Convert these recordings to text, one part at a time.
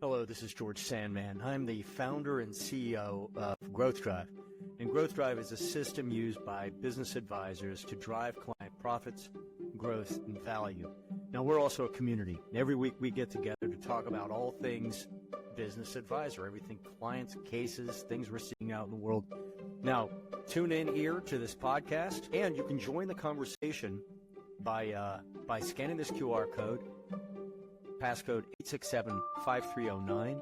Hello, this is George Sandman. I'm the founder and CEO of Growth Drive. And Growth Drive is a system used by business advisors to drive client profits, growth, and value. Now, we're also a community. Every week we get together to talk about all things business advisor, everything clients, cases, things we're seeing out in the world. Now, tune in here to this podcast, and you can join the conversation by scanning this QR code, passcode 867-5309.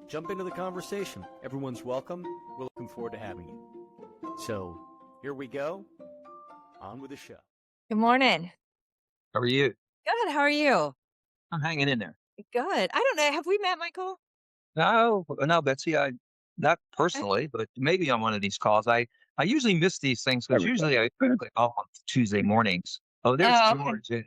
Jump into the conversation. Everyone's welcome. We're looking forward to having you. So here we go. On with the show. Good morning. How are you? Good. How are you? I'm hanging in there. Good. I don't know. Have we met, Michael? No, Betsy, not personally, but maybe on one of these calls. I usually miss these things because usually I click off on Tuesday mornings. Oh, there's George and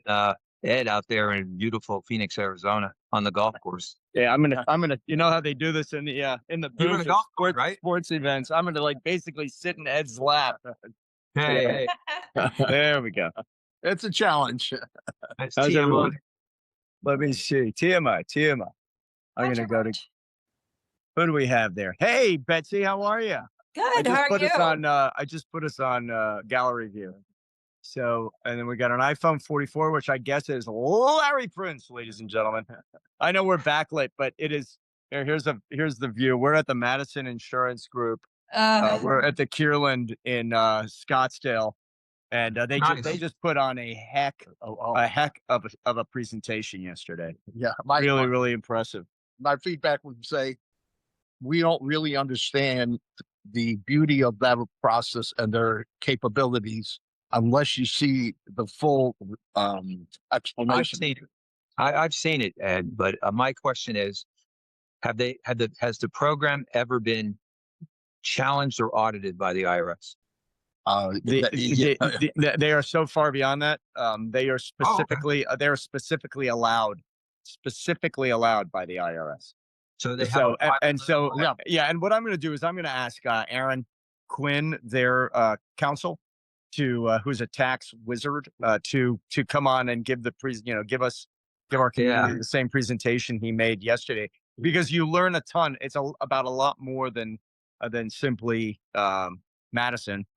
Ed out there in beautiful Phoenix, Arizona on the golf course. Yeah, I'm gonna. You know how they do this in the You're booth golf course, sports, right? sports events. I'm gonna basically sit in Ed's lap. Hey, There we go. It's a challenge. that's How's TMI. everyone? Let me see. TMI. I'm gonna go to. Who do we have there? Hey, Betsy, how are you? Good. How are you? I just put us on gallery view. So, and then we got an iPhone 44, which I guess is Larry Prince, ladies and gentlemen. I know we're backlit, but it is. Here's the view. We're at the Madison Insurance Group. We're at the Kierland in Scottsdale, and they Nice. just put on a heck of a presentation yesterday. Yeah, Really impressive. my feedback would say we don't really understand the beauty of that process and their capabilities unless you see the full I've explanation. seen it. I've seen it, Ed. But my question is, has the program ever been challenged or audited by the IRS? They are so far beyond that. They are specifically allowed by the IRS. So they have And what I'm going to do is I'm going to ask Aaron Quinn, their counsel, who's a tax wizard, to come on and give our community the same presentation he made yesterday, because you learn a ton. It's about a lot more than simply Madison,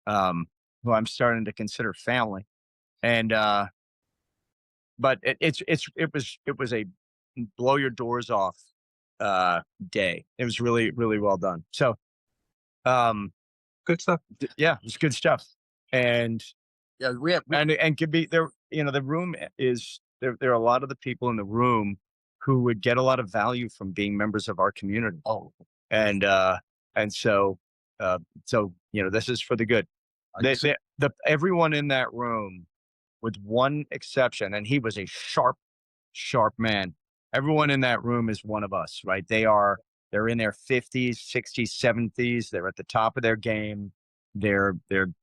who I'm starting to consider family, and but it was a blow your doors off day. It was really well done. So good stuff. Yeah, it's good stuff. And Yeah, and could be there. The room is there. There are a lot of the people in the room who would get a lot of value from being members of our community. And so this is for the good. Everyone in that room, with one exception, and he was a sharp man. Everyone in that room is one of us, right? They're in their 50s, 60s, 70s. They're at the top of their game. They're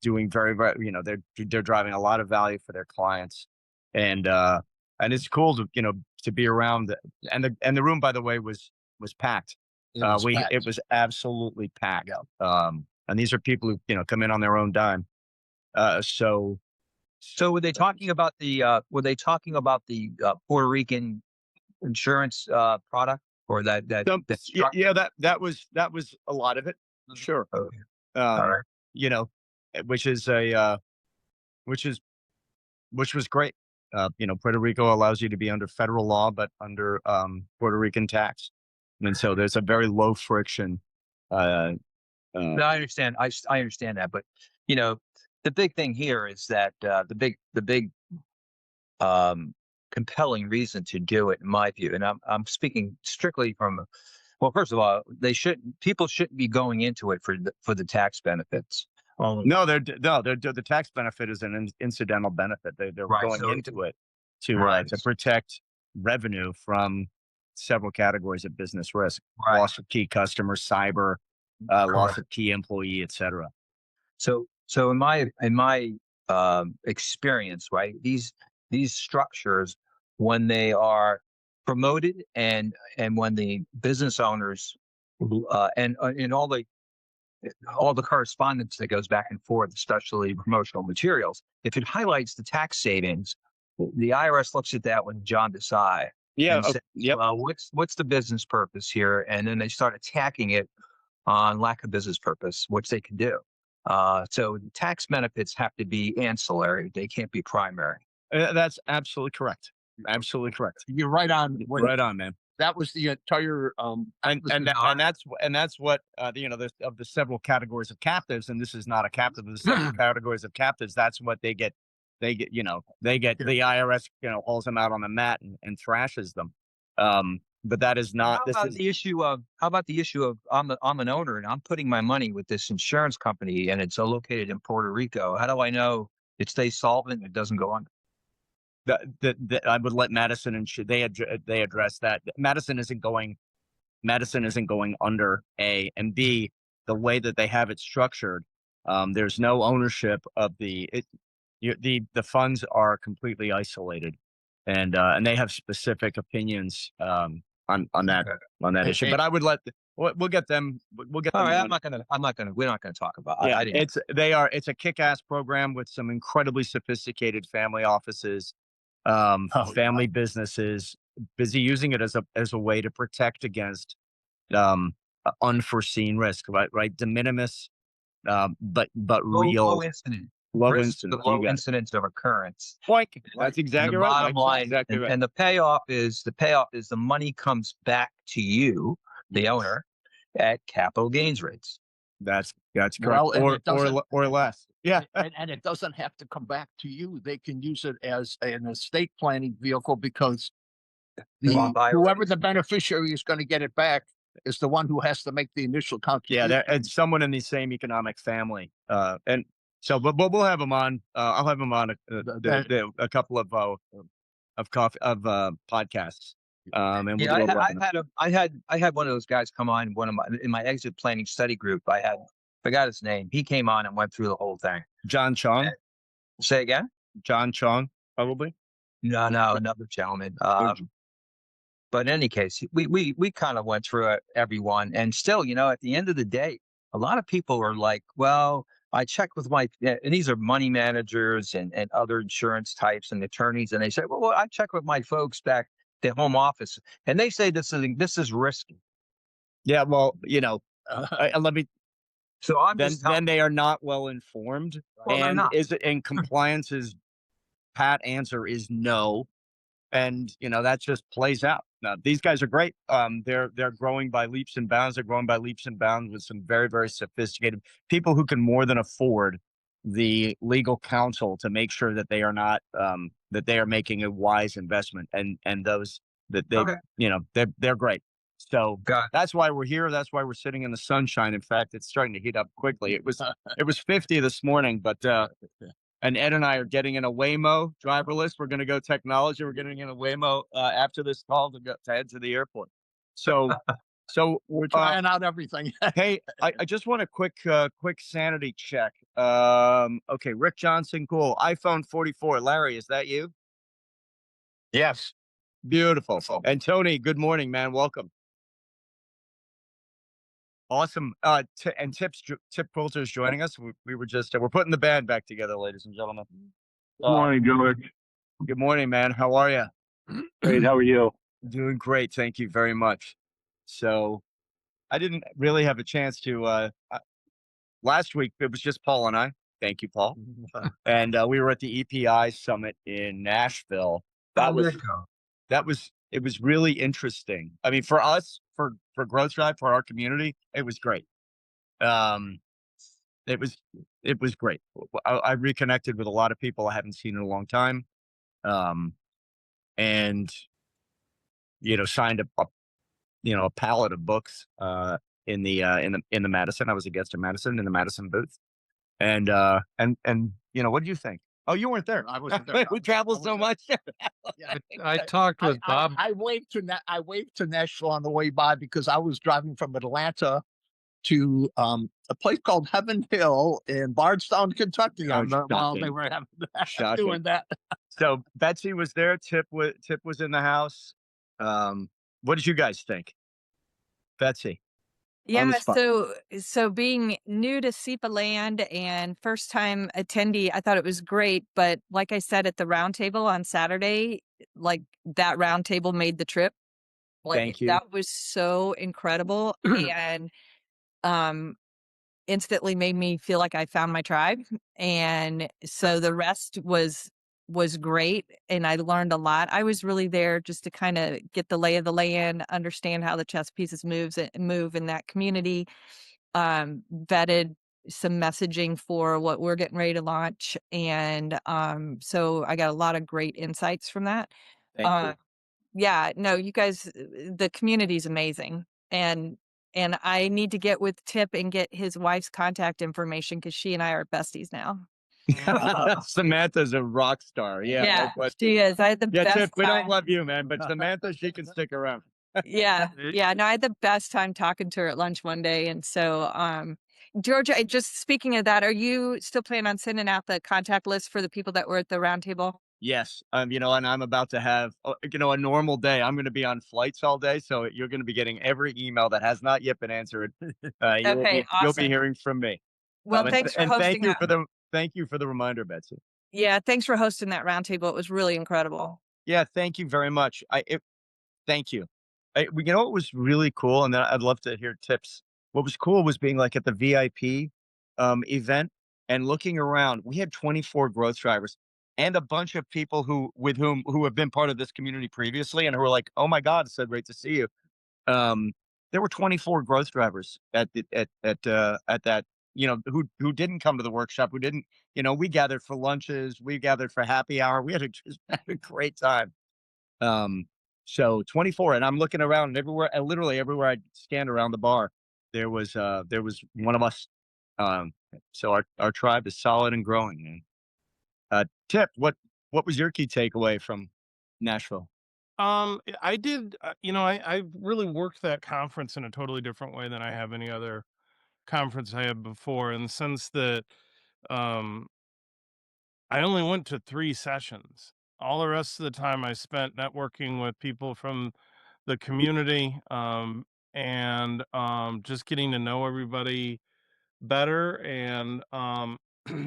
doing very, very, they're driving a lot of value for their clients, and it's cool to be around. And the room, by the way, was packed. It was absolutely packed. Yeah. And these are people who come in on their own dime. So were they talking about the Puerto Rican insurance product, or that was a lot of it. Sure. Okay. All right. Which was great. Puerto Rico allows you to be under federal law, but under Puerto Rican tax, and so there's a very low friction. No, I understand. I understand that, but the big thing here is that the big compelling reason to do it, in my view, and I'm speaking strictly from. Well, first of all, people shouldn't be going into it for the tax benefits. No, the tax benefit is an incidental benefit. They're going into it to protect revenue from several categories of business risk: loss of key customers, cyber, loss of key employee, etc. So in my experience, right, these structures, when they are promoted and when the business owners and all the correspondence that goes back and forth, especially promotional materials, if it highlights the tax savings, the IRS looks at that with a jaundiced eye. Yeah. and say, Yep. well, what's the business purpose here? And then they start attacking it on lack of business purpose, which they can do. So tax benefits have to be ancillary; they can't be primary. That's absolutely correct. Absolutely correct. You're right on. Right on, man. That was the entire And that's what of the several categories of captives, and this is not a captive. The several categories of captives. That's what they get. They get the IRS hauls them out on the mat and thrashes them. But that is not. How about the issue of I'm an owner and I'm putting my money with this insurance company and it's located in Puerto Rico. How do I know it stays solvent and it doesn't go under? I would let Madison and they address that. Madison isn't going under, A, and B, the way that they have it structured. There's no ownership of the funds are completely isolated, and they have specific opinions on that issue. But I would we'll get them. We'll get them. All right, we're not gonna talk about it. Yeah, it's a kick-ass program with some incredibly sophisticated family offices, family businesses, busy using it as a way to protect against unforeseen risk, right? De minimis, but real low incident. low Low incidence of occurrence. That's exactly And the right. bottom line, Exactly right. and the payoff is the money comes back to you, the owner, at capital gains rates. That's correct. Well, and or less. Yeah. and it doesn't have to come back to you. They can use it as an estate planning vehicle because whoever the beneficiary is going to get it back is the one who has to make the initial contribution. Yeah, it's someone in the same economic family. And so, but we'll have them on. I'll have them on a couple of podcasts. And I had one of those guys come on in my exit planning study group. Forgot his name. He came on and went through the whole thing. John Chong. Say again? John Chong, probably. No, another gentleman. But in any case, we kind of went through everyone, and still, at the end of the day, a lot of people are like, well, I checked with and these are money managers and other insurance types and attorneys, and they say, well, I checked with my folks back at home office, and they say this is risky. Yeah, well, let me. So then they are not well informed, and compliance's pat answer is no, and that just plays out. Now these guys are great. They're growing by leaps and bounds. They're growing by leaps and bounds with some very, very sophisticated people who can more than afford the legal counsel to make sure that they are not that they are making a wise investment, and those that they they're great. So that's why we're here. That's why we're sitting in the sunshine. In fact, it's starting to heat up quickly. It was 50 this morning, but and Ed and I are getting in a Waymo driverless. We're going to go technology. We're getting in a Waymo after this call to head to the airport. So we're trying out everything. Hey, I just want a quick sanity check. Okay, Rick Johnson, cool. iPhone 44. Larry, is that you? Yes. Beautiful. And Tony, good morning, man. Welcome. Awesome. And Tip Poulter is joining us. We were just we're putting the band back together, ladies and gentlemen. Good morning, George. Good morning, man. How are you? Great. How are you? Doing great. Thank you very much. So I didn't really have a chance to last week. It was just Paul and I. Thank you, Paul. And we were at the EPI Summit in Nashville. It was really interesting. I mean, for us, for Growth Drive, for our community, it was great. It was great. I reconnected with a lot of people I haven't seen in a long time, and signed a pallet of books in the Madison. I was a guest at Madison in the Madison booth, and what do you think? Oh, you weren't there. I wasn't there. We travel so much. I talked with Bob. I waved to Nashville on the way by because I was driving from Atlanta to a place called Heaven Hill in Bardstown, Kentucky. While they were doing that. So Betsy was there. Tip was in the house. What did you guys think, Betsy? Yeah, the spot. so being new to SEPA land and first time attendee, I thought it was great. But like I said at the roundtable on Saturday, like that roundtable made the trip. Like Thank you. that was so incredible and um instantly made me feel like I found my tribe. And so the rest was great and I learned a lot. I was really there just to kind of get the lay of the land, understand how the chess pieces move in that community. Vetted some messaging for what we're getting ready to launch. And so I got a lot of great insights from that. Thank Uh, you. yeah, no, you guys, the community's amazing. And I need to get with Tip and get his wife's contact information because she and I are besties now. Samantha's a rock star. Yeah, no Yeah, question. she is. I had the Yeah, best Tiff, we don't time. love you, man, but Samantha, she can stick around. Yeah, yeah. No, I had the best time talking to her at lunch one day. And so, Georgia, just speaking of that, are you still planning on sending out the contact list for the people that were at the roundtable? Yes, and I'm about to have, a normal day. I'm going to be on flights all day, so you're going to be getting every email that has not yet been answered. You'll Okay, be awesome. hearing from me. Well, And, thanks for and hosting that. thank you for the reminder, Betsy. Yeah, thanks for hosting that roundtable. It was really incredible. Yeah, thank you very much. Thank you. What was really cool, and then I'd love to hear tips. What was cool was being like at the VIP event and looking around. We had 24 growth drivers and a bunch of people who have been part of this community previously and who were like, "Oh my God, it's so great to see you." Um, there were 24 growth drivers at that. Who didn't come to the workshop? Who didn't? We gathered for lunches. We gathered for happy hour. We had just had a great time. Um, so 24, and I'm looking around and everywhere, and literally everywhere I scanned around the bar, there was one of us. Um, so our tribe is solid and growing, man. Tip, what was your key takeaway from Nashville? I did, I really worked that conference in a totally different way than I have any other conference I had before, in the sense that um, I only went to 3 sessions. All the rest of the time I spent networking with people from the community, and just getting to know everybody better, and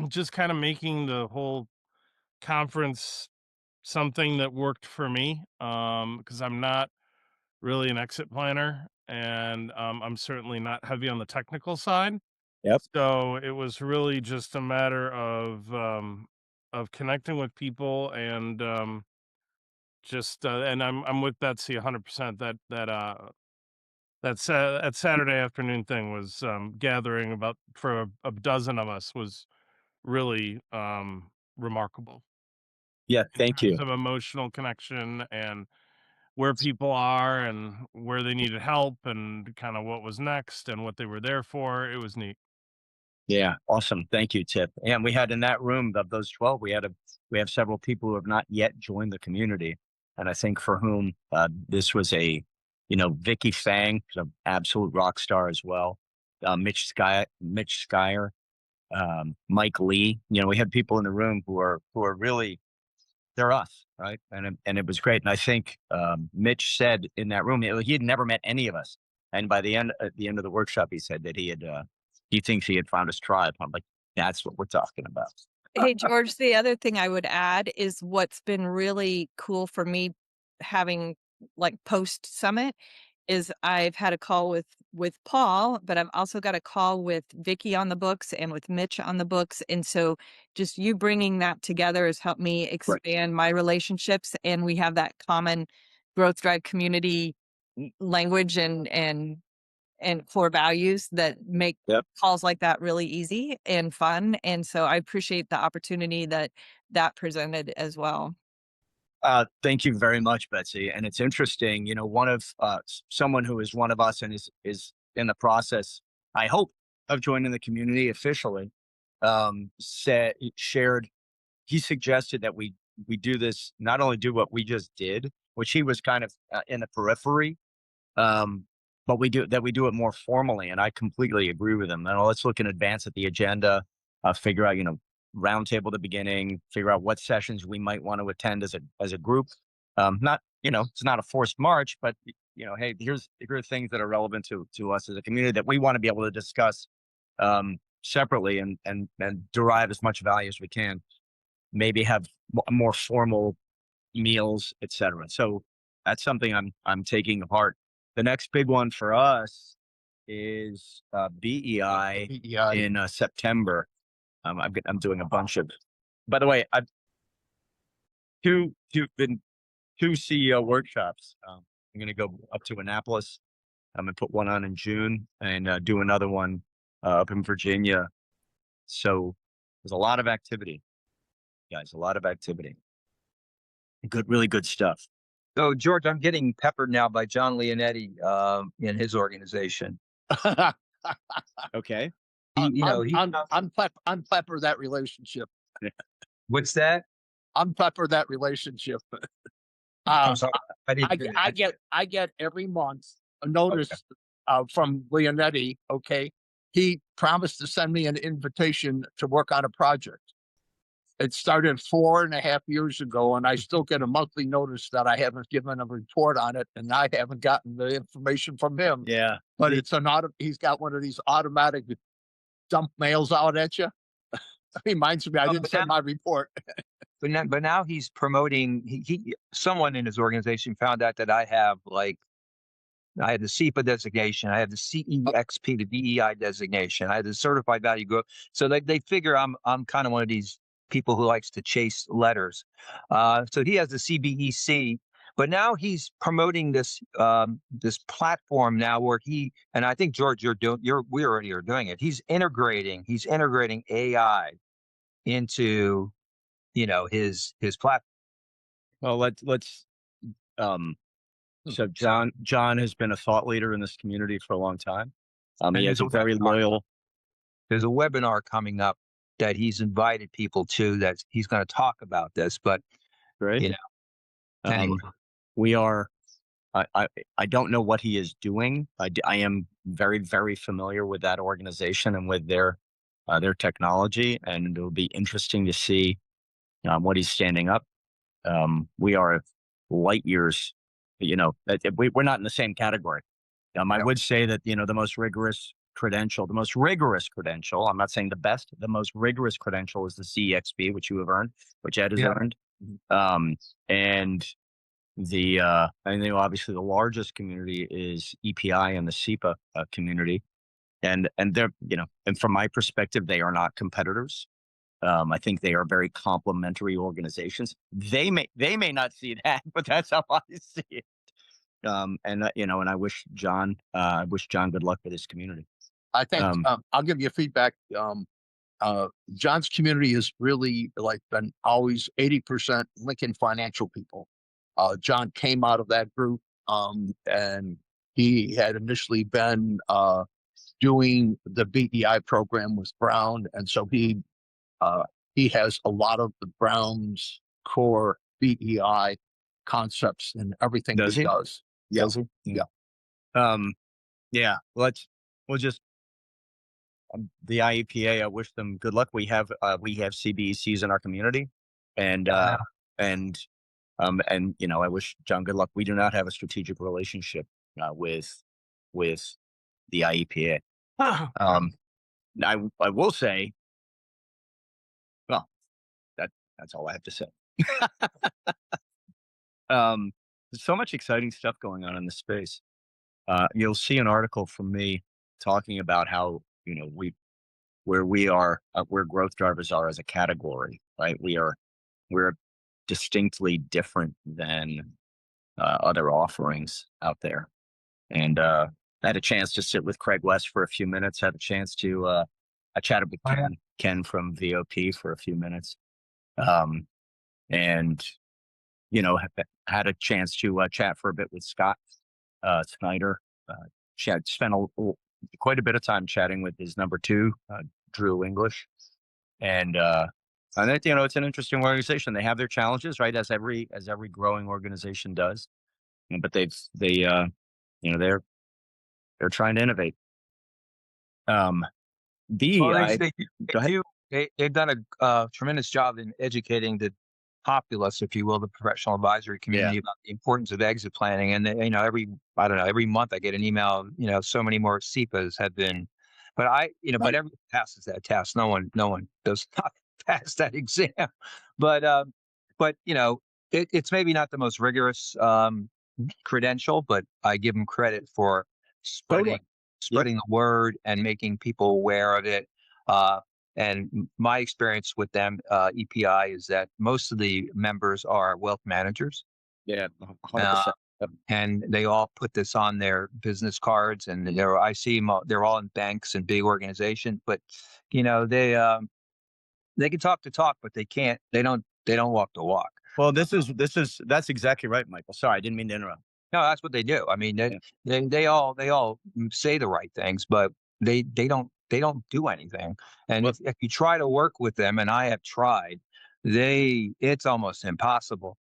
just kind of making the whole conference something that worked for me, because I'm not really an exit planner, and I'm certainly not heavy on the technical side. Yep. So it was really just a matter of connecting with people, and just and I'm with Betsy 100%. That Saturday afternoon thing was, gathering about for a dozen of us, was really remarkable Yeah, in thank terms you. of emotional connection, and where people are and where they needed help, and kind of what was next and what they were there for. It was neat. Yeah, awesome. Thank you, Tip. And we had in that room of those 12, we have several people who have not yet joined the community, and I think for whom this was Vicky Fang, an absolute rock star as well. Mitch Skyer, Mike Lee. We had people in the room who are really, they're us, right? And it was great. And I think Mitch said in that room he had never met any of us. And by at the end of the workshop, he said that he thinks he had found his tribe. I'm like, that's what we're talking about. Hey, George, the other thing I would add is what's been really cool for me having like post summit is I've had a call with Paul, but I've also got a call with Vicky on the books and with Mitch on the books. And so just you bringing that together has helped me expand my relationships. And we have that common growth drive community language and core values that make Yep. calls like that really easy and fun. And so I appreciate the opportunity that presented as well. Thank you very much, Betsy. And it's interesting, one of someone who is one of us and is in the process, I hope, of joining the community officially, shared. He suggested that we do this, not only do what we just did, which he was kind of in the periphery, but we do it more formally. And I completely agree with him. Now let's look in advance at the agenda, figure out, roundtable at the beginning, figure out what sessions we might want to attend as a group. Not, it's not a forced march, but hey, here are things that are relevant to us as a community that we want to be able to discuss separately and derive as much value as we can. Maybe have more formal meals, etc. So that's something I'm taking apart. The next big one for us is BEI in September. I'm doing a bunch of. By the way, I've two CEO workshops. I'm going to go up to Annapolis. I'm going to put one on in June and do another one up in Virginia. So there's a lot of activity, guys. A lot of activity. Really good stuff. So, George, I'm getting peppered now by John Leonetti in his organization. Okay. I'm pepper that relationship. What's that? I'm pepper that relationship. I'm sorry. I get every month a notice from Leonetti. Okay, he promised to send me an invitation to work on a project. It started 4.5 years ago, and I still get a monthly notice that I haven't given a report on it, and I haven't gotten the information from him. Yeah, but he's got one of these automatic dump mails out at you. Reminds me I didn't send my report. But now he's promoting. Someone in his organization found out that I have I had the CEPA designation, I have the CEXP, the DEI designation, I had the certified value growth. So they figure I'm kind of one of these people who likes to chase letters. So he has the CBEC, but now he's promoting this this platform now where and I think George, we already are doing it. He's integrating AI into his platform. Well, let's so John has been a thought leader in this community for a long time. He has a very loyal. There's a webinar coming up that he's invited people to that he's going to talk about this, but Great. Anyway. We are. I don't know what he is doing. I am very, very familiar with that organization and with their technology, and it'll be interesting to see what he's standing up. We are light years. We're not in the same category. I would say that the most rigorous credential, I'm not saying the best, the most rigorous credential is the CEXP, which you have earned, which Ed has earned. And I think obviously the largest community is EPI and the CEPA community. And they're, and from my perspective, they are not competitors. I think they are very complementary organizations. They may not see that, but that's how I see it. And I wish John good luck with his community. I think I'll give you feedback. John's community is really been always 80% Lincoln Financial people. John came out of that group, and he had initially been doing the BEI program with Brown, and so he has a lot of the Brown's core BEI concepts and everything he does. Yeah. Does he? Yeah. We'll just the IEPA. I wish them good luck. We have CBECs in our community, and I wish John good luck. We do not have a strategic relationship with the IEPA. I will say, well, that's all I have to say. There's so much exciting stuff going on in this space. You'll see an article from me talking about how where growth drivers are as a category, right? We're distinctly different than other offerings out there. And I had a chance to sit with Craig West for a few minutes. Had a chance to I chatted with Ken from VOP for a few minutes, and had a chance to chat for a bit with Scott Snyder. Spent quite a bit of time chatting with his number 2, Drew English, and I think it's an interesting organization. They have their challenges, right, as every growing organization does, but they're trying to innovate. They've done a tremendous job in educating the populace, if you will, the professional advisory community about the importance of exit planning. And every month I get an email, so many more SEPAs have been, but but everyone passes that test. No one does not pass that exam. But it's maybe not the most rigorous credential, but I give them credit for spreading the word and making people aware of it. And my experience with them, EPI, is that most of the members are wealth managers. Yeah, 100%. And they all put this on their business cards, and I see them. They're all in banks and big organizations, but they can talk the talk, but they can't. They don't walk the walk. Well, that's exactly right, Michael. Sorry, I didn't mean to interrupt. No, that's what they do. I mean, they all say the right things, but they don't do anything. And if you try to work with them, and I have tried, it's almost impossible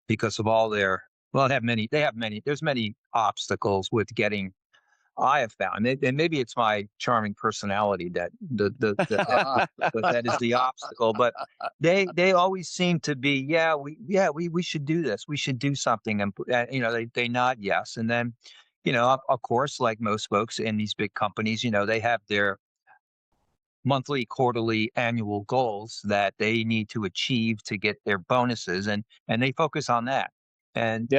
because of all their there's many obstacles with getting. I have found, and maybe it's my charming personality that that is the obstacle. But they always seem to be, we should do this, we should do something, and they nod yes, and then of course, like most folks in these big companies, they have their monthly, quarterly, annual goals that they need to achieve to get their bonuses, and they focus on that. And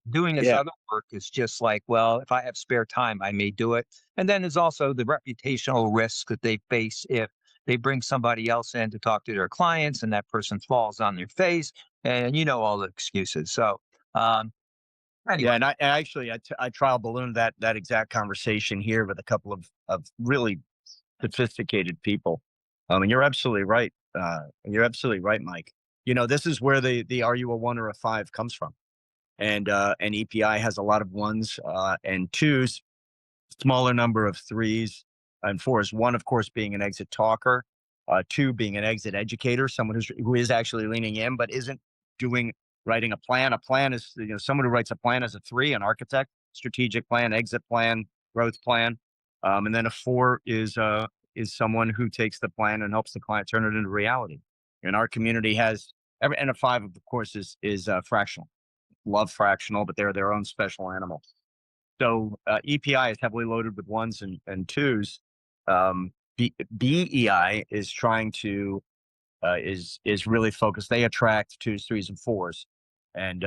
doing this other work is just like, well, if I have spare time, I may do it. And then there's also the reputational risk that they face if they bring somebody else in to talk to their clients and that person falls on their face, and all the excuses. So, anyway. Yeah, and I trial ballooned that exact conversation here with a couple of really sophisticated people. And you're absolutely right. Mike. This is where the are you a 1 or a 5 comes from. And EPI has a lot of 1s and 2s, smaller number of 3s and 4s. 1, of course, being an exit talker. 2 being an exit educator, someone who is actually leaning in but isn't writing a plan. A plan is someone who writes a plan as a 3, an architect, strategic plan, exit plan, growth plan, and then a 4 is someone who takes the plan and helps the client turn it into reality. And our community has and a 5, of course, is fractional. Love fractional, but they're their own special animal. So EPI is heavily loaded with 1s and 2s. BEI is trying to is really focused. They attract 2s, 3s, and 4s, and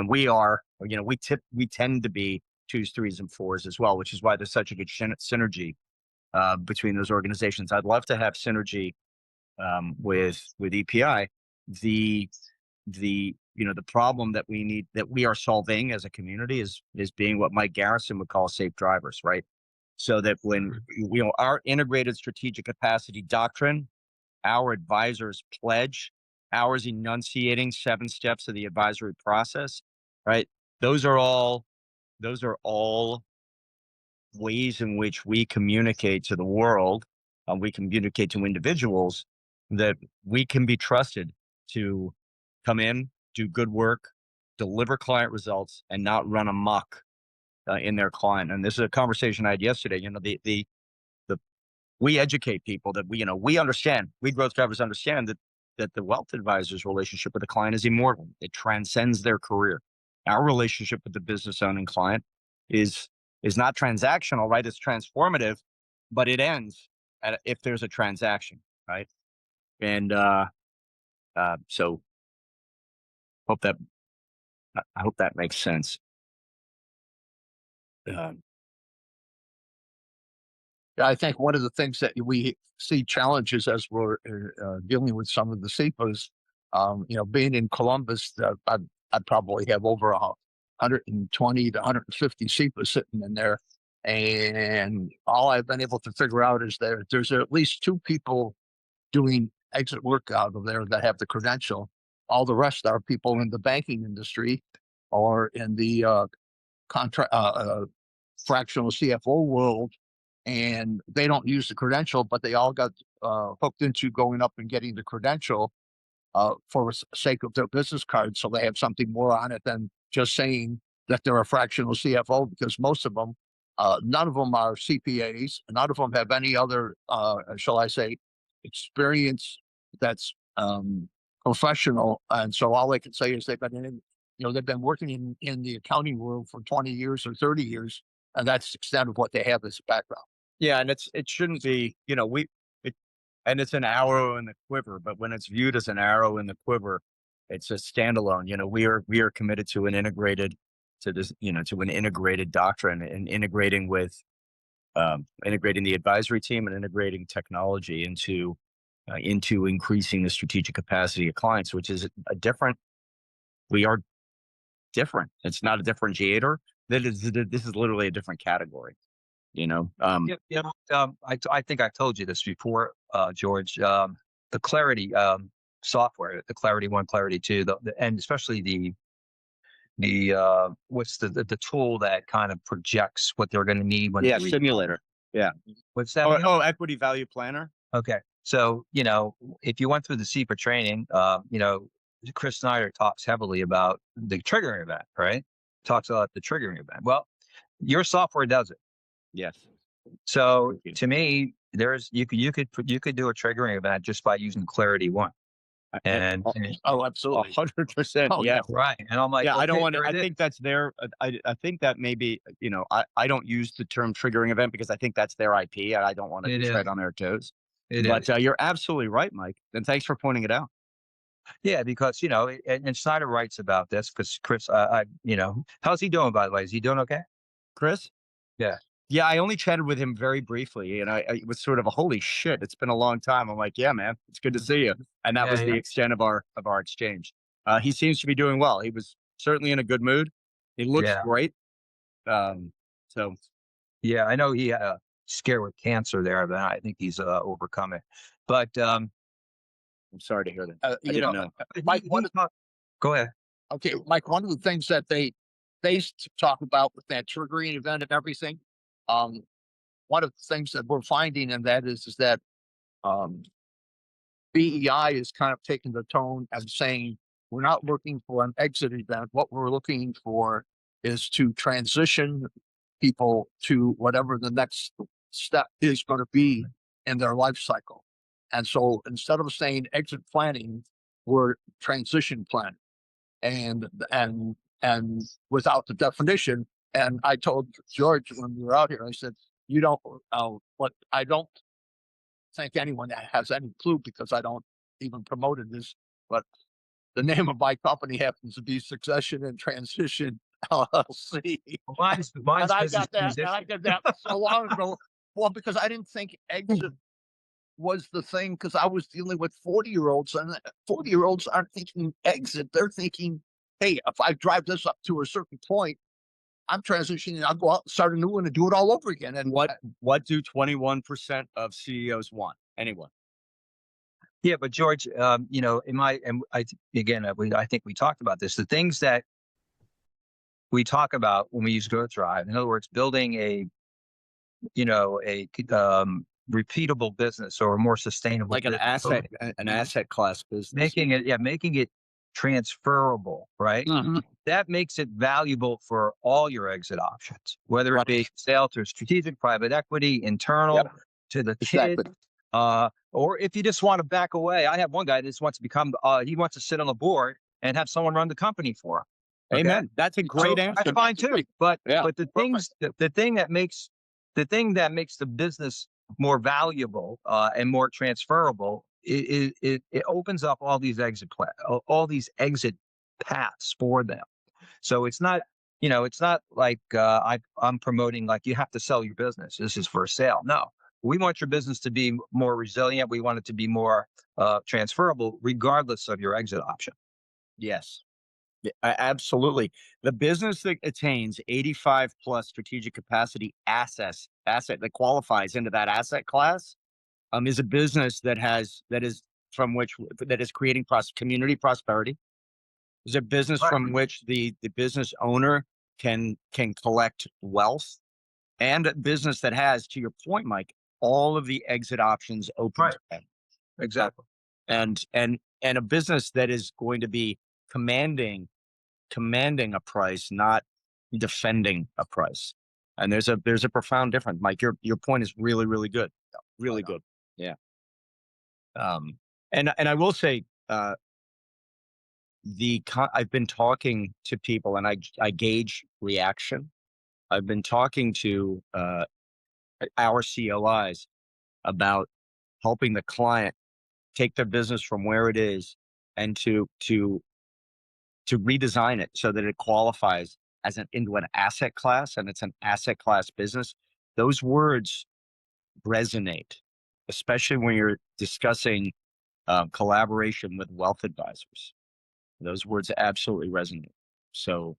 we are we tend to be 2s, 3s, and 4s as well, which is why there's such a good synergy between those organizations. I'd love to have synergy with EPI. The problem that we are solving as a community is being what Mike Garrison would call safe drivers, right? So that when our integrated strategic capacity doctrine, our advisors pledge, ours enunciating 7 steps of the advisory process, right? Those are all ways in which we communicate to the world, we communicate to individuals that we can be trusted to come in, do good work, deliver client results, and not run amok in their client. And this is a conversation I had yesterday. We educate people that we understand. We growth drivers understand that the wealth advisor's relationship with the client is immortal. It transcends their career. Our relationship with the business owning client is not transactional, right? It's transformative, but it ends if there's a transaction, right? And so. I hope that makes sense. I think one of the things that we see challenges as we're dealing with some of the SEPAs, being in Columbus, I'd probably have over 120 to 150 SEPAs sitting in there. And all I've been able to figure out is there's at least 2 people doing exit work out of there that have the credential. All the rest are people in the banking industry or in the fractional CFO world, and they don't use the credential, but they all got hooked into going up and getting the credential for the sake of their business card, so they have something more on it than just saying that they're a fractional CFO, because most of them, none of them are CPAs, none of them have any other, shall I say, experience that's professional. And so all I can say is they've been working in the accounting world for 20 years or 30 years. And that's the extent of what they have as a background. Yeah. And it shouldn't be, and it's an arrow in the quiver, but when it's viewed as an arrow in the quiver, it's a standalone. We are committed to an integrated doctrine and integrating the advisory team and integrating technology into increasing the strategic capacity of clients, which is we are different. It's not a differentiator. This is literally a different category. I think I've told you this before, George. The Clarity software, the Clarity 1, Clarity 2, and especially what's the tool that kind of projects what they're going to need when simulator. Yeah. What's that? Equity Value Planner. Okay. So, if you went through the CEPA training, Chris Snyder talks heavily about the triggering event, right? Talks about the triggering event. Well, your software does it. Yes. So to me, you could do a triggering event just by using Clarity 1. And absolutely, 100%. Yeah, right. And I'm like, yeah, okay, I don't want to. I think that's their. I think that maybe I don't use the term triggering event because I think that's their IP, and I don't want to tread on their toes. But you're absolutely right, Mike. And thanks for pointing it out. Yeah, because and Snyder writes about this because Chris, how's he doing, by the way? Is he doing okay? Chris? Yeah. Yeah, I only chatted with him very briefly, and it was sort of a holy shit. It's been a long time. I'm like, yeah, man, it's good to see you. And that was the extent of our exchange. He seems to be doing well. He was certainly in a good mood. He looks great. So, yeah, I know he had a scare with cancer there, but I think he's overcome it. But I'm sorry to hear that. I didn't know. Mike, go ahead. Okay, Mike. One of the things that they talk about with that triggering event and everything. One of the things that we're finding in that is that BEI is kind of taking the tone and saying we're not looking for an exit event. What we're looking for is to transition people to whatever the next step is going to be in their life cycle. And so instead of saying exit planning, we're transition planning. And without the definition. And I told George when we were out here, I said, but I don't think anyone that has any clue because I don't even promoted this, but the name of my company happens to be Succession and Transition LLC. Mine's and I got that so long ago. Well, because I didn't think exit was the thing because I was dealing with 40-year-olds and 40-year-olds aren't thinking exit. They're thinking, hey, if I drive this up to a certain point, I'm transitioning. I'll go out and start a new one and do it all over again. And what do 21% of CEOs want? Anyone? Yeah, but George, I think we talked about this. The things that we talk about when we use Growth Drive, in other words, building a repeatable business or a more sustainable, like an asset class business, making it transferable, right? Mm-hmm. That makes it valuable for all your exit options, whether it be sale to strategic, private equity, internal, to the kid, or if you just want to back away. I have one guy that just wants to he wants to sit on the board and have someone run the company for him. Okay? Amen. That's a great answer. That's fine too. But the thing that makes the business more valuable and more transferable, it opens up all these exit paths for them. So it's not like I'm promoting like you have to sell your business. This is for sale. No, we want your business to be more resilient. We want it to be more transferable, regardless of your exit option. Yes. Absolutely. The business that attains 85 plus strategic capacity asset that qualifies into that asset class is a business that is creating community prosperity. Is a business from which the business owner can collect wealth, and a business that has, to your point, Mike, all of the exit options open to them. Exactly. And a business that is going to be commanding a price, not defending a price. And there's a profound difference. Mike, your point is really, really good. Really good. Yeah. And I will say, I've been talking to people, and I gauge reaction. I've been talking to our CLIs about helping the client take their business from where it is and to redesign it so that it qualifies as into an asset class, and it's an asset class business. Those words resonate, especially when you're discussing collaboration with wealth advisors. Those words absolutely resonate. So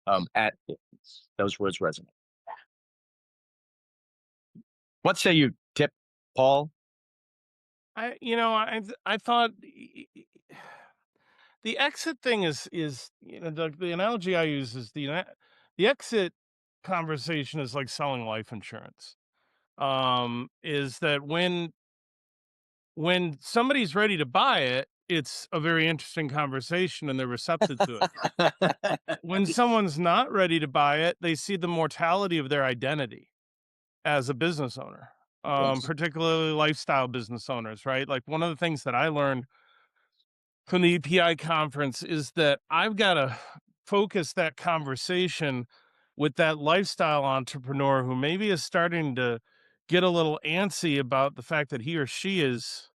those words resonate. What say you, Tip, Paul? I thought the exit thing is the analogy I use is the exit conversation is like selling life insurance. Is that when somebody's ready to buy it, it's a very interesting conversation and they're receptive to it. When someone's not ready to buy it, they see the mortality of their identity as a business owner, Yes. particularly lifestyle business owners, right? Like one of the things that I learned from the EPI conference is that I've got to focus that conversation with that lifestyle entrepreneur who maybe is starting to get a little antsy about the fact that he or she is,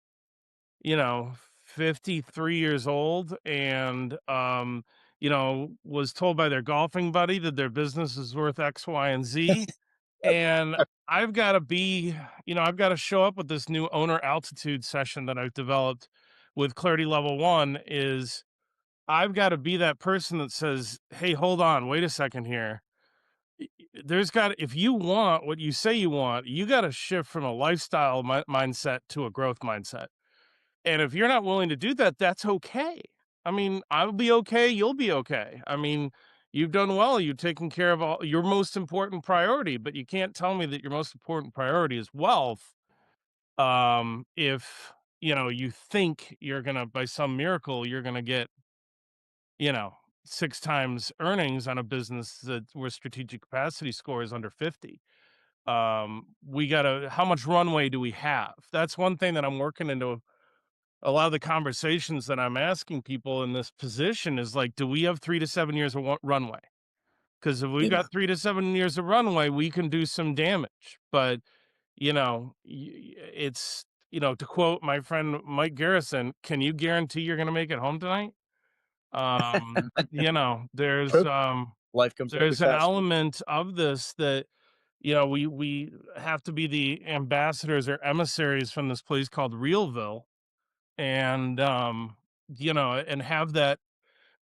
53 years old and, was told by their golfing buddy that their business is worth X, Y, and Z. And I've got to show up with this new owner altitude session that I've developed with Clarity Level 1 is I've got to be that person that says, hey, hold on, wait a second here. If you want what you say you want, you got to shift from a lifestyle mindset to a growth mindset. And if you're not willing to do that, that's okay. I mean, I'll be okay. You'll be okay. I mean, you've done well. You've taken care of all your most important priority, but you can't tell me that your most important priority is wealth. If you think you're gonna, by some miracle, you're gonna get, you know, 6 times earnings on a business where strategic capacity score is under 50. How much runway do we have? That's one thing that I'm working into a lot of the conversations that I'm asking people in this position is like, do we have 3 to 7 years of runway? Because if we've got 3 to 7 years of runway, we can do some damage. But, it's, to quote my friend Mike Garrison, can you guarantee you're going to make it home tonight? There's, Life comes there's an element of this that, we have to be the ambassadors or emissaries from this place called Realville and and have that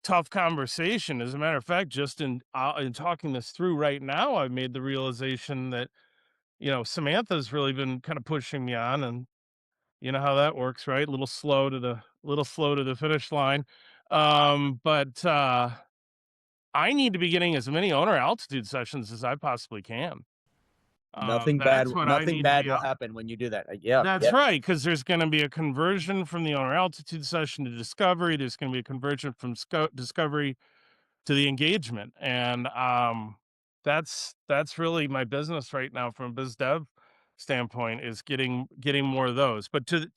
tough conversation. As a matter of fact, just in talking this through right now, I've made the realization that Samantha's really been kind of pushing me on, and you know how that works, right? A little slow to the finish line. But I need to be getting as many owner altitude sessions as I possibly can. Nothing bad will happen when you do that. That's right, because there's going to be a conversion from the owner altitude session to discovery. There's going to be a conversion from discovery to the engagement, and that's really my business right now from a biz dev standpoint is getting more of those. But to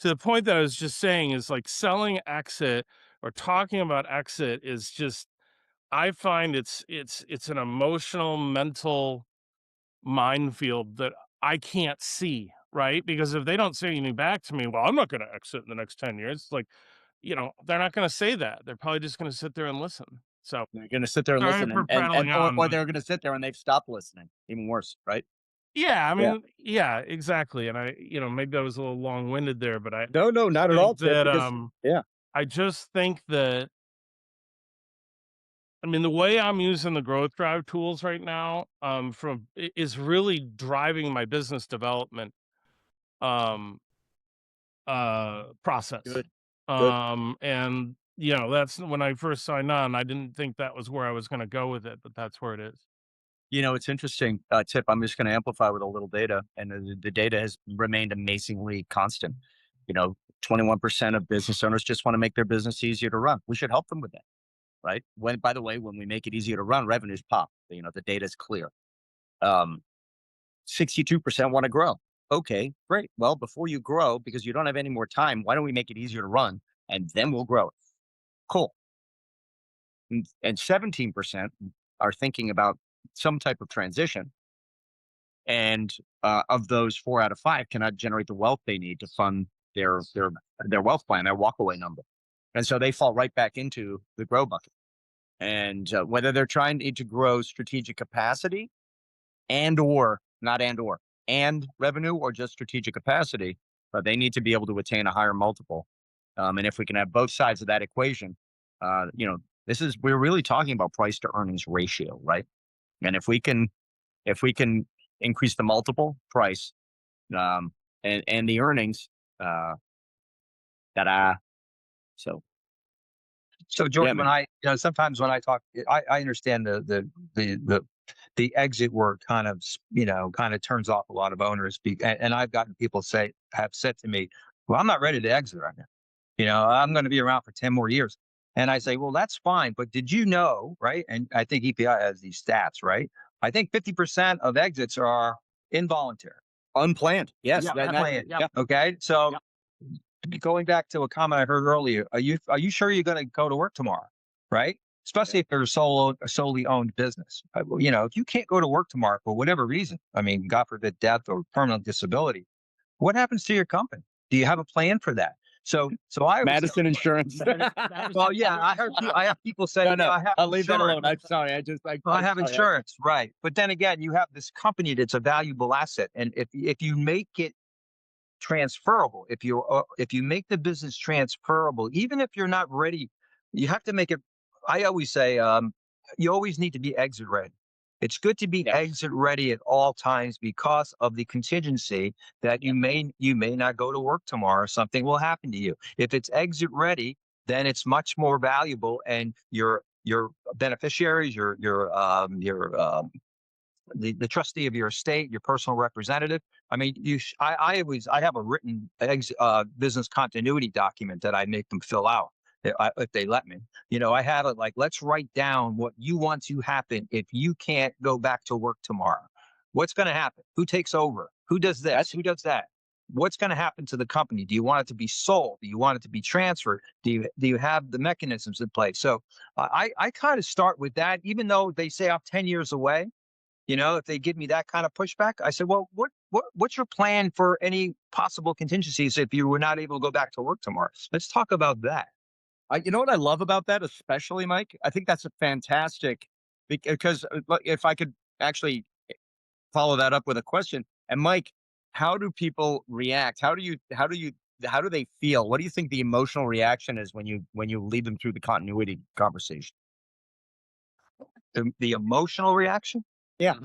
the point that I was just saying is like selling exit or talking about exit is just I find it's an emotional mental minefield that I can't see, right? Because if they don't say anything back to me, well, I'm not going to exit in the next 10 years. It's like, they're not going to say that. They're probably just going to sit there and listen. So they're going to sit there and sorry listen, for prattling on, or they're going to sit there and they've stopped listening. Even worse, right? Yeah, I mean, yeah, exactly. And I, maybe I was a little long-winded there, but no, not at all. That, I just think that, I mean, the way I'm using the growth drive tools right now, is really driving my business development, process. Good. And that's when I first signed on, I didn't think that was where I was going to go with it, but that's where it is. It's interesting, Tip. I'm just going to amplify with a little data, and the data has remained amazingly constant. 21% of business owners just want to make their business easier to run. We should help them with that, right? By the way, when we make it easier to run, revenues pop. The data is clear. 62% want to grow. okay, great. Well, before you grow, because you don't have any more time, why don't we make it easier to run and then we'll grow it? Cool. And 17% are thinking about some type of transition. And of those, 4 out of 5 cannot generate the wealth they need to fund their wealth plan, their walkaway number. And so they fall right back into the grow bucket. And whether they're trying to grow strategic capacity and revenue or just strategic capacity, but they need to be able to attain a higher multiple. And if we can have both sides of that equation, we're really talking about price to earnings ratio, right? And if we can increase the multiple price, and the earnings, So Jordan, man. when sometimes when I talk, I understand the exit word kind of turns off a lot of owners. And I've gotten people have said to me, well, I'm not ready to exit right now. I'm going to be around for 10 more years. And I say, well, that's fine. But did you know, right? And I think EPI has these stats, right? I think 50% of exits are involuntary. Unplanned. Yes. Yeah, unplanned. Yeah. Okay. So going back to a comment I heard earlier, are you sure you're going to go to work tomorrow? Right? Especially if you're a solely owned business. If you can't go to work tomorrow for whatever reason, I mean, God forbid, death or permanent disability, what happens to your company? Do you have a plan for that? So I Madison Insurance. Well, yeah, I have people say, no, I have I'll leave that insurance. alone. I'm sorry. I have insurance, right? But then again, you have this company that's a valuable asset, and if you make it transferable, if you make the business transferable, even if you're not ready, you have to make it. I always say, you always need to be exit ready. It's good to be exit ready at all times because of the contingency that you may not go to work tomorrow. Something will happen to you. If it's exit ready, then it's much more valuable, and your beneficiaries, the trustee of your estate, your personal representative. I mean, I have a written business continuity document that I make them fill out if they let me. I have it like, let's write down what you want to happen if you can't go back to work tomorrow. What's going to happen? Who takes over? Who does this? Who does that? What's going to happen to the company? Do you want it to be sold? Do you want it to be transferred? Do you have the mechanisms in place? So I kind of start with that, even though they say I'm 10 years away. If they give me that kind of pushback, I said, well, what's your plan for any possible contingencies if you were not able to go back to work tomorrow? Let's talk about that. You know what I love about that, especially, Mike? I think that's a fantastic, because if I could actually follow that up with a question. And Mike, how do people react? How do they feel? What do you think the emotional reaction is when you lead them through the continuity conversation? The emotional reaction? Yeah.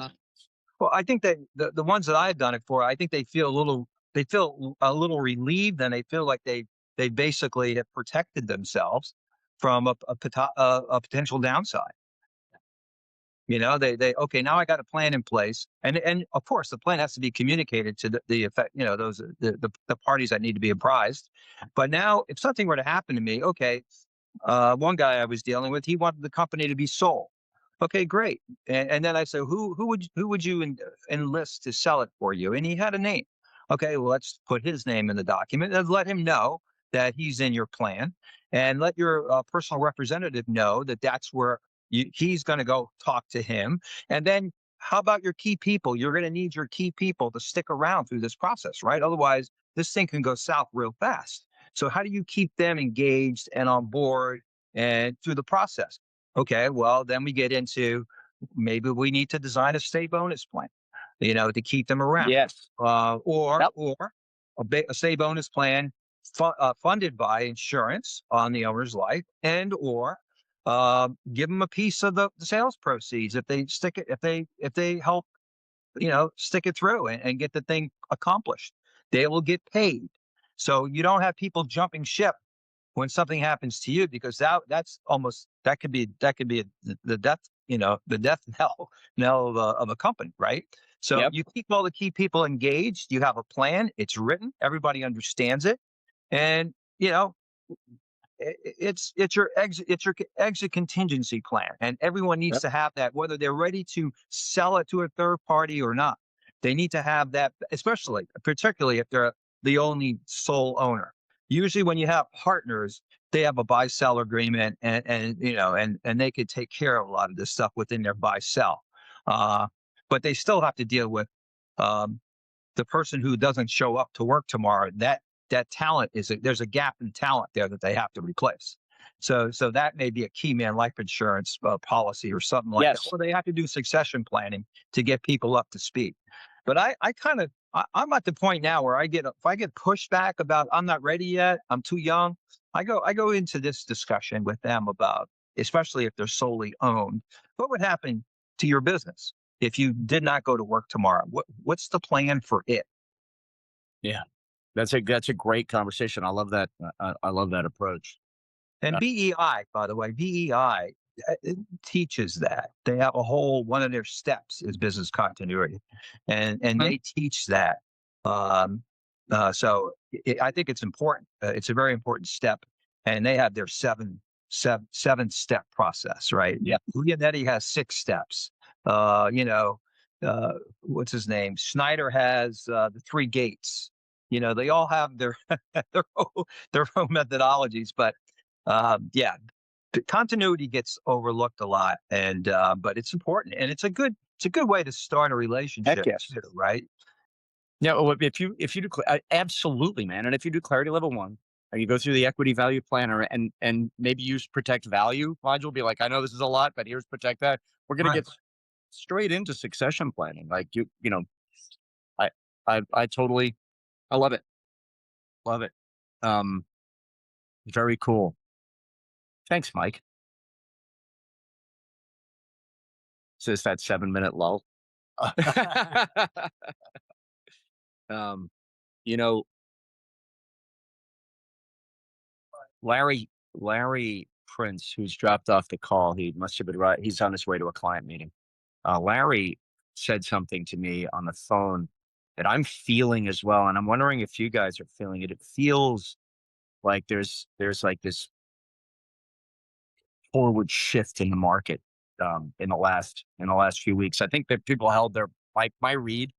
Well, I think that the ones that I've done it for, I think they feel a little relieved, and they feel like they basically have protected themselves from a potential downside. Okay, now I got a plan in place, and of course the plan has to be communicated to the effect, those the parties that need to be apprised. But now, if something were to happen to me, okay, one guy I was dealing with, he wanted the company to be sold. Okay, great. And then I said, who would you enlist to sell it for you? And he had a name. Okay, well, let's put his name in the document and let him know that he's in your plan, and let your personal representative know that that's where he's going to go talk to him. And then how about your key people? You're going to need your key people to stick around through this process, right? Otherwise, this thing can go south real fast. So how do you keep them engaged and on board and through the process? Okay, well, then we get into, maybe we need to design a state bonus plan, to keep them around. Yes. Or a state bonus plan funded by insurance on the owner's life, or give them a piece of the sales proceeds if they stick it, if they help, stick it through and get the thing accomplished. They will get paid. So you don't have people jumping ship when something happens to you, because that could be the death, the death knell of a company, right? So you keep all the key people engaged. You have a plan. It's written. Everybody understands it, and it's your exit contingency plan, and everyone needs to have that, whether they're ready to sell it to a third party or not. They need to have that, particularly if they're the only sole owner. Usually when you have partners, they have a buy-sell agreement and they could take care of a lot of this stuff within their buy-sell. But they still have to deal with the person who doesn't show up to work tomorrow. That talent there's a gap in talent there that they have to replace. So that may be a key man life insurance policy or something like that. Or they have to do succession planning to get people up to speed. But I'm at the point now where if I get pushback about I'm not ready yet, I'm too young, I go into this discussion with them about, especially if they're solely owned, what would happen to your business if you did not go to work tomorrow? What's the plan for it? Yeah, that's a great conversation. I love that. I love that approach. And BEI, by the way, BEI it teaches that. They have one of their steps is business continuity, and they teach that. So I think it's important. It's a very important step, and they have their seven step process, right? Yeah. Leonetti has 6 steps. What's his name? Schneider has the 3 gates. They all have their their own methodologies, but the continuity gets overlooked a lot, and but it's important, and it's a good way to start a relationship, too, right? Yeah, well, if you do absolutely, man, and if you do clarity level 1, and you go through the equity value planner, and maybe use protect value module, be like, I know this is a lot, but here's protect that. We're gonna get straight into succession planning. Like I totally, I love it. Love it. Very cool. Thanks, Mike. So it's that 7-minute lull. Larry Prince, who's dropped off the call, he must have been right. He's on his way to a client meeting. Larry said something to me on the phone that I'm feeling as well, and I'm wondering if you guys are feeling it. It feels like there's like this forward shift in the market in the last few weeks. I think that people held their my read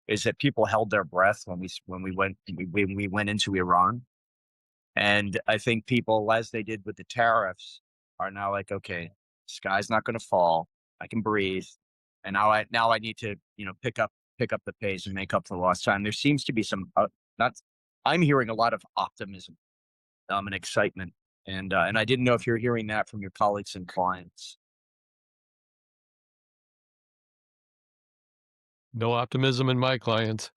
is that people held their breath when we went into Iran, and I think people, as they did with the tariffs, are now like, okay, sky's not going to fall. I can breathe, and now I need to pick up the pace and make up for lost time. There seems to be some I'm hearing a lot of optimism and excitement. And I didn't know if you're hearing that from your colleagues and clients. No optimism in my clients.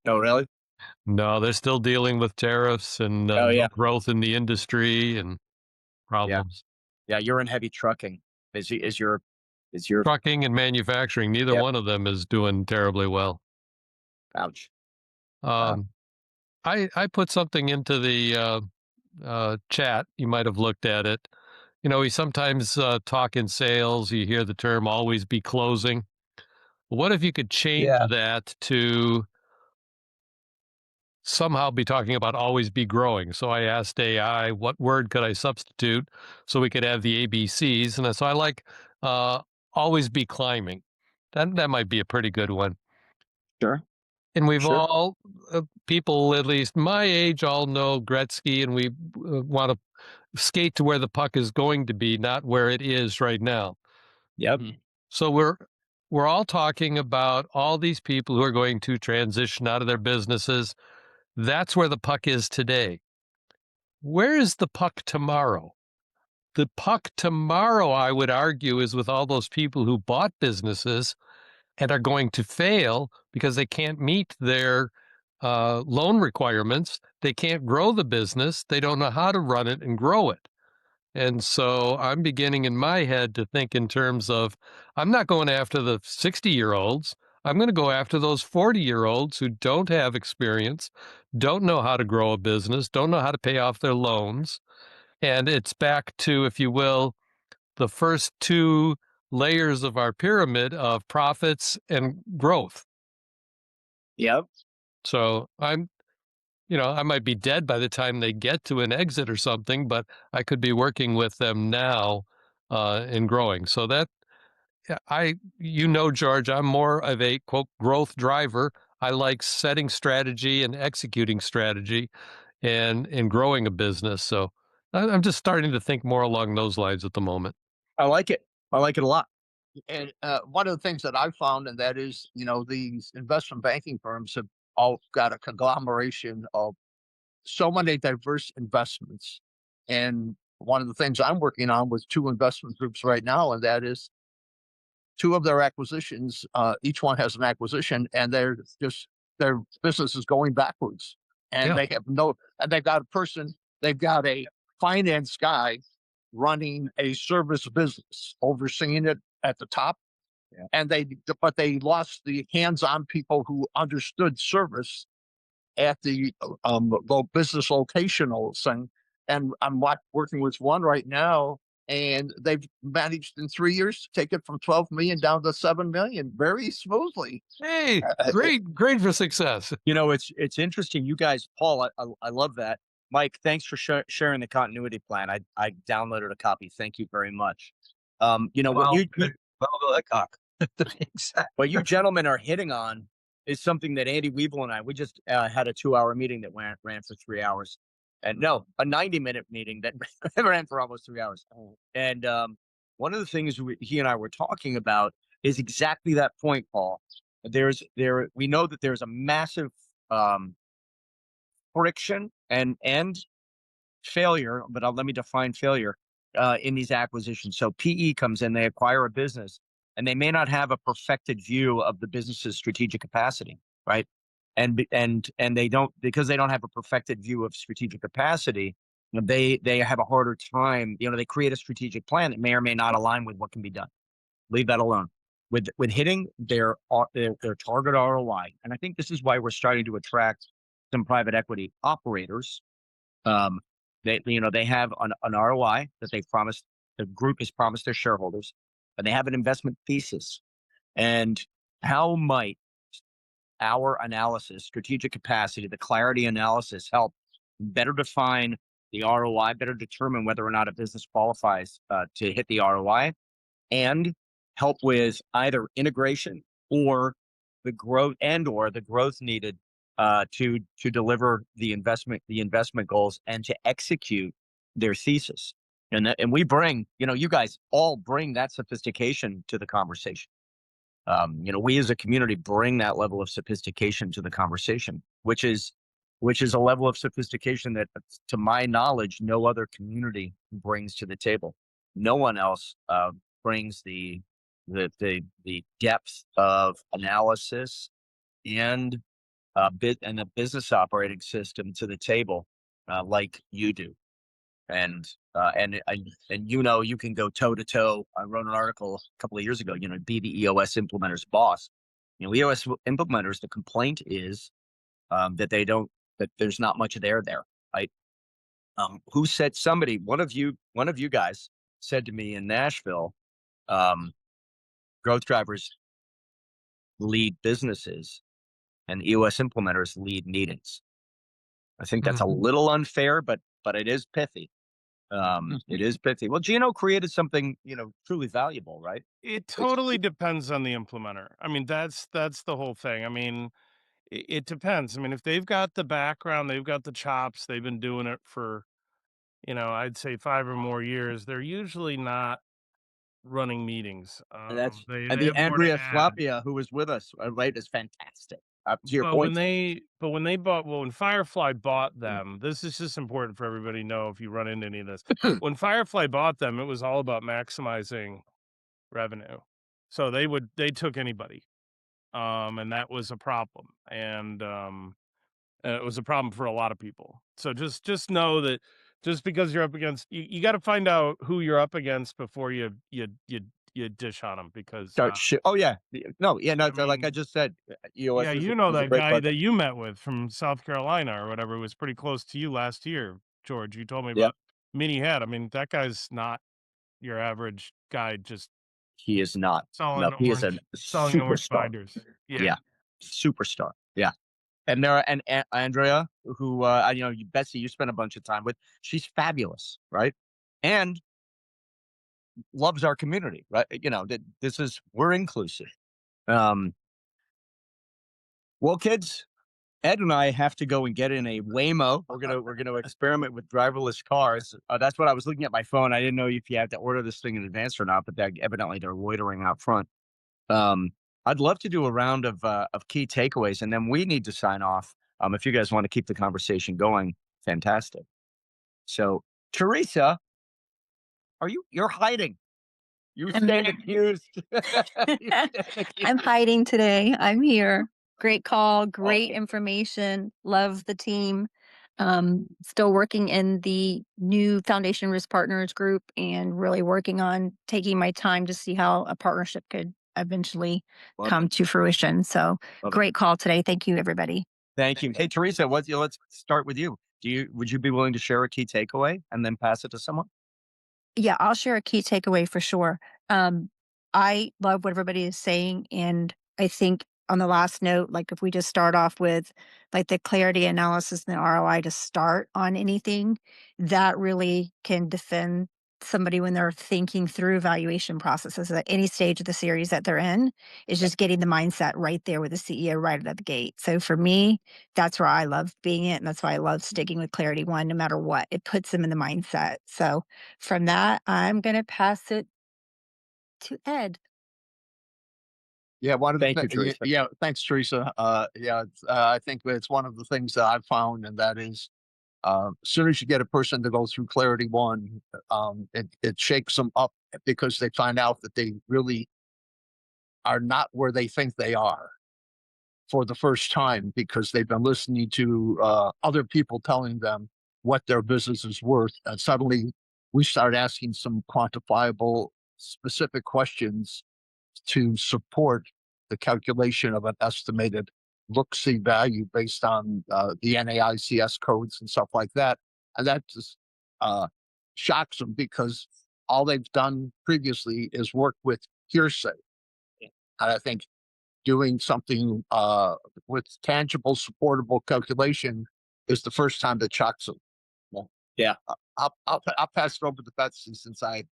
Oh, really? No, they're still dealing with tariffs and no growth in the industry and problems. Yeah, you're in heavy trucking. Is your trucking and manufacturing? Neither one of them is doing terribly well. Ouch. I put something into the chat. You might have looked at it. We sometimes talk in sales. You hear the term "always be closing." What if you could change that to somehow be talking about always be growing? So I asked AI, what word could I substitute so we could have the ABCs? And so I like always be climbing. That might be a pretty good one. Sure. And we've all, people at least my age, all know Gretzky, and we want to skate to where the puck is going to be, not where it is right now. Yep. So we're all talking about all these people who are going to transition out of their businesses. That's where the puck is today. Where is the puck tomorrow? The puck tomorrow, I would argue, is with all those people who bought businesses and are going to fail because they can't meet their loan requirements. They can't grow the business. They don't know how to run it and grow it. And so I'm beginning in my head to think in terms of, I'm not going after the 60-year-olds. I'm going to go after those 40-year-olds who don't have experience, don't know how to grow a business, don't know how to pay off their loans. And it's back to, if you will, the first 2 layers of our pyramid of profits and growth. Yep. So I might be dead by the time they get to an exit or something, but I could be working with them now in growing. So that George, I'm more of a quote growth driver. I like setting strategy and executing strategy and growing a business. So I'm just starting to think more along those lines at the moment. I like it. I like it a lot. And one of the things that I found, and that is, these investment banking firms have all got a conglomeration of so many diverse investments. And one of the things I'm working on with two investment groups right now, and that is two of their acquisitions. Each one has an acquisition, and their business is going backwards. And Yeah. they've got a finance guy running a service business, overseeing it at the top. Yeah. And they lost the hands-on people who understood service at the business locational thing. And I'm working with one right now, and they've managed in 3 years to take it from 12 million down to 7 million very smoothly. Hey, great for success. It's interesting. You guys, Paul, I love that. Mike, thanks for sharing the continuity plan. I downloaded a copy. Thank you very much. What you gentlemen are hitting on is something that Andy Weevil and we just had a 2-hour meeting that ran for 3 hours. And no, a 90-minute meeting that ran for almost 3 hours. And one of the things he and I were talking about is exactly that point, Paul. We know that there's a massive friction and failure, but let me define failure in these acquisitions. So PE comes in, they acquire a business, and they may not have a perfected view of the business's strategic capacity, right? And they don't, because they don't have a perfected view of strategic capacity, they have a harder time. They create a strategic plan that may or may not align with what can be done. Leave that alone. With hitting their target ROI, and I think this is why we're starting to attract some private equity operators. They have an ROI that they promised. The group has promised their shareholders, and they have an investment thesis. And how might our analysis, strategic capacity, the clarity analysis help better define the ROI, better determine whether or not a business qualifies to hit the ROI, and help with either integration or the growth needed to deliver the investment goals and to execute their thesis. And we bring, you guys all bring that sophistication to the conversation. We as a community bring that level of sophistication to the conversation, which is a level of sophistication that, to my knowledge, no other community brings to the table. No one else brings the depth of analysis and a business operating system to the table like you do. And you can go toe to toe. I wrote an article a couple of years ago, be the EOS implementer's boss. EOS implementers, the complaint is that there's not much there, right? One of you guys said to me in Nashville, growth drivers lead businesses and EOS implementers lead meetings. I think that's a little unfair, but it is pithy. It is pithy. Well, Gino created something, truly valuable, right? It totally depends on the implementer. I mean, that's the whole thing. I mean, it depends. I mean, if they've got the background, they've got the chops, they've been doing it for, I'd say 5 or more years, they're usually not running meetings. And that's They and have the more to Andrea add. Slapia, who was with us, right, is fantastic. To your point. When Firefly bought them, this is just important for everybody to know if you run into any of this. When Firefly bought them, it was all about maximizing revenue. So they took anybody. And that was a problem. And it was a problem for a lot of people. So just know that just because you're up against, you got to find out who you're up against before you dish on them, because Oh yeah, no, yeah, no. I like mean, I just said, EOS yeah, is that guy that you met with from South Carolina or whatever was pretty close to you last year, George. You told me about Mini Head. I mean, that guy's not your average guy. Just he is not. selling He is a selling orange superstar. binders. Yeah, superstar. Yeah. And Andrea, who Betsy, you spent a bunch of time with. She's fabulous, right? And loves our community, right? You know, that we're inclusive. Well, kids, Ed and I have to go and get in a Waymo. We're gonna experiment with driverless cars. That's what I was looking at my phone. I didn't know if you had to order this thing in advance or not, but evidently they're loitering out front. I'd love to do a round of key takeaways, and then we need to sign off. If you guys want to keep the conversation going, fantastic. So, Teresa, you're hiding? You stand accused. I'm hiding today. I'm here. Great call, great information. Love the team. Still working in the new Foundation Risk Partners group and really working on taking my time to see how a partnership could eventually come to fruition. So great call today. Thank you, everybody. Thank you. Hey, Teresa, let's start with you. Would you be willing to share a key takeaway and then pass it to someone? Yeah, I'll share a key takeaway for sure. I love what everybody is saying. And I think on the last note, like if we just start off with like the clarity analysis and the ROI to start on anything, that really can defend somebody when they're thinking through valuation processes at any stage of the series that they're in, is just getting the mindset right there with the CEO right out of the gate. So for me, that's where I love being it. And that's why I love sticking with Clarity One, no matter what. It puts them in the mindset. So from that, I'm going to pass it to Ed. Yeah, Thank you, Teresa. Yeah, thanks, Teresa. I think it's one of the things that I've found, and that is, as soon as you get a person to go through Clarity One, it shakes them up because they find out that they really are not where they think they are for the first time, because they've been listening to other people telling them what their business is worth, and suddenly we start asking some quantifiable, specific questions to support the calculation of an estimated look-see value based on the NAICS codes and stuff like that. And that just shocks them, because all they've done previously is work with hearsay. And I think doing something with tangible, supportable calculation is the first time that shocks them. Well, yeah, I'll pass it over to Betsy, since I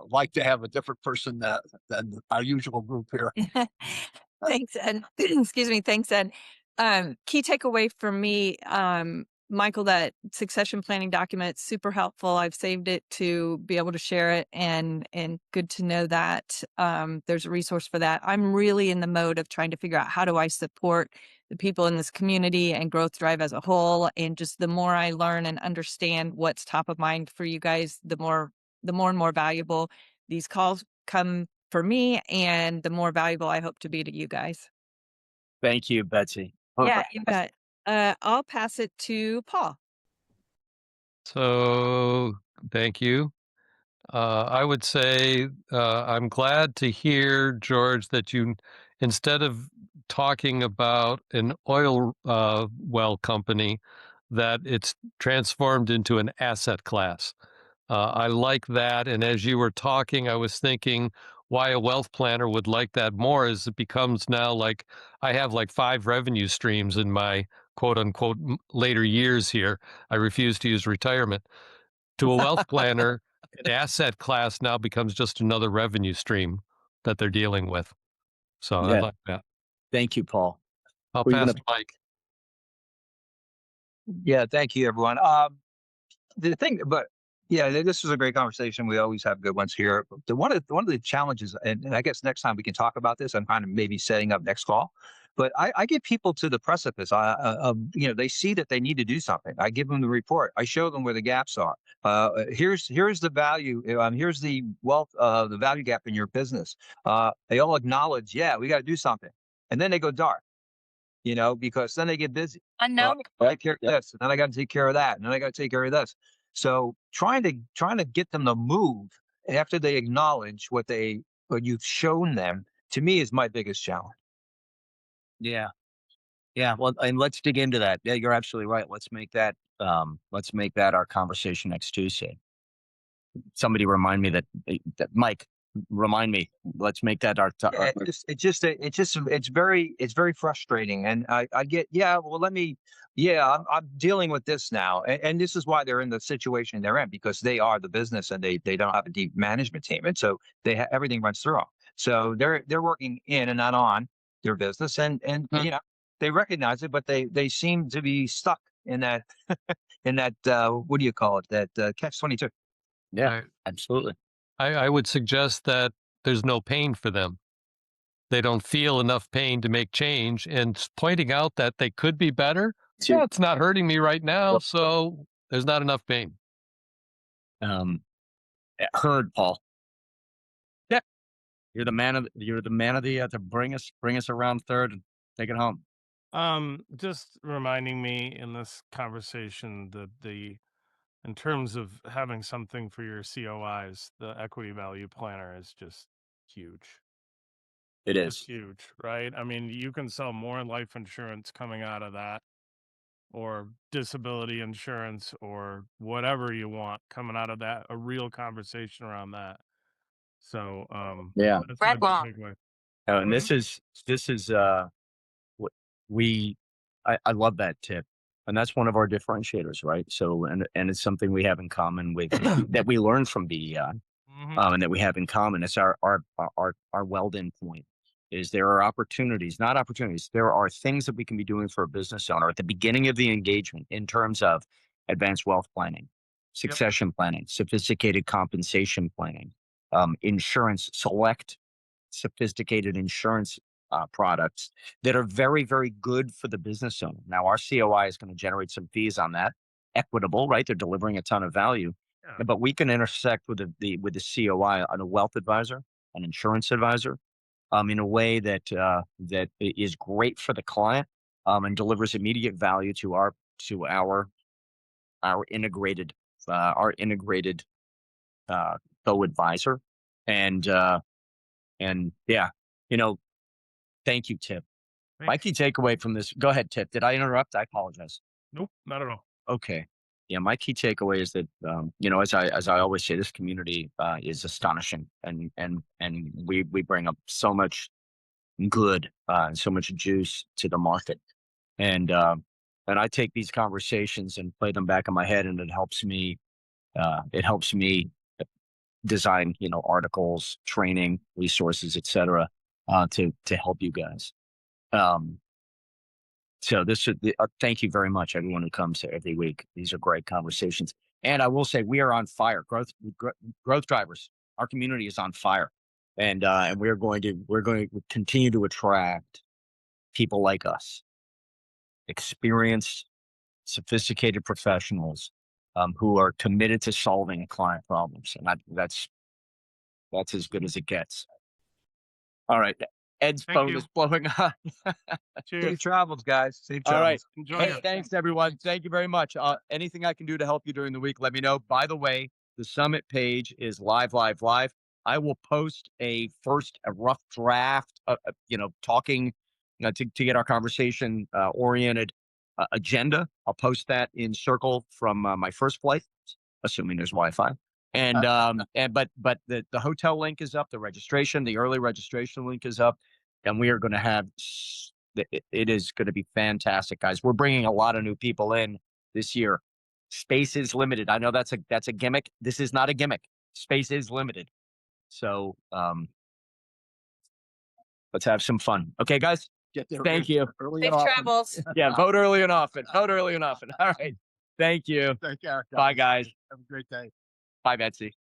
like to have a different person than our usual group here. Thanks, Ed. Excuse me. Thanks, Ed. Key takeaway for me, Michael, that succession planning document, super helpful. I've saved it to be able to share it, and good to know that there's a resource for that. I'm really in the mode of trying to figure out how do I support the people in this community and Growth Drive as a whole. And just the more I learn and understand what's top of mind for you guys, the more and more valuable these calls come for me, and the more valuable I hope to be to you guys. Thank you, Betsy. Yeah, you bet. I'll pass it to Paul. So thank you. I would say I'm glad to hear, George, that you, instead of talking about an oil well company, that it's transformed into an asset class. I like that. And as you were talking, I was thinking why a wealth planner would like that more is it becomes now like I have like 5 revenue streams in my quote unquote later years here. I refuse to use retirement. To a wealth planner, an asset class now becomes just another revenue stream that they're dealing with. So I like that. Thank you, Paul. I'll pass the mic. Yeah, thank you, everyone. The thing, but yeah, this was a great conversation. We always have good ones here. One of the challenges, and I guess next time we can talk about this. I'm kind of maybe setting up next call, but I get people to the precipice. They see that they need to do something. I give them the report. I show them where the gaps are. Here's the value. Here's the wealth, the value gap in your business. They all acknowledge, yeah, we got to do something, and then they go dark. Because then they get busy. I know. Take care of this, and then I got to take care of that, and then I got to take care of this. So trying to get them to move after they acknowledge what you've shown them, to me, is my biggest challenge. Yeah. Well, and let's dig into that. Yeah, you're absolutely right. Let's make that our conversation next Tuesday. Somebody remind me that Mike, remind me. Let's make that our. Yeah, it's very frustrating, and I get, well, I'm dealing with this now, and this is why they're in the situation they're in, because they are the business and they don't have a deep management team, and so everything runs through them. So they're working in and not on their business, and they recognize it, but they seem to be stuck in that in that what do you call it, that catch-22. Yeah, absolutely. I would suggest that there's no pain for them. They don't feel enough pain to make change, and pointing out that they could be better. Yeah, it's not hurting me right now, so there's not enough pain. Heard, Paul. Yeah, you're the man of the to bring us around third and take it home. Just reminding me in this conversation that in terms of having something for your COIs, the equity value planner is just huge. It It's is. huge, right? I mean, you can sell more life insurance coming out of that, or disability insurance, or whatever you want coming out of that, a real conversation around that. So, Yeah. that's my big takeaway. And this is what I love that tip. And that's one of our differentiators, right? So, and it's something we have in common with that we learned from BEI, and that we have in common. It's our Weldon point is there are opportunities, not opportunities. There are things that we can be doing for a business owner at the beginning of the engagement in terms of advanced wealth planning, succession planning, sophisticated compensation planning, insurance, select sophisticated insurance products that are very, very good for the business owner. Now, our COI is going to generate some fees on that. Equitable, right? They're delivering a ton of value, but we can intersect with the COI on a wealth advisor, an insurance advisor, in a way that that is great for the client, and delivers immediate value to our integrated co-advisor, and yeah, thank you, Tip. My key takeaway from this. Go ahead, Tip. Did I interrupt? I apologize. Nope, not at all. Okay. Yeah, my key takeaway is that as I always say, this community is astonishing, and we bring up so much good and so much juice to the market, and I take these conversations and play them back in my head, and it helps me design articles, training, resources, etc. To help you guys. So this should thank you very much, everyone who comes here every week. These are great conversations, and I will say we are on fire. Growth drivers. Our community is on fire, and we're going to continue to attract people like us, experienced, sophisticated professionals, who are committed to solving client problems, and that's as good as it gets. All right. Ed's phone is blowing up. Cheers. Safe travels, guys. Safe travels. All right. Enjoy Hey, it. thanks, everyone. Thank you very much. Anything I can do to help you during the week, let me know. By the way, the summit page is live. I will post a rough draft, talking to get our conversation oriented agenda. I'll post that in Circle from my first flight, assuming there's Wi-Fi. And but the hotel link is up, the early registration link is up, and we are going to have it is going to be fantastic, guys. We're bringing a lot of new people in this year. Space is limited. I know that's a gimmick. This is not a gimmick. Space is limited. So let's have some fun. Okay, guys. Get there. Thank you. Early Safe and often. travels. Yeah, vote early and often. All right. Thank you. Take care. Bye, guys. Have a great day. Bye, Betsy.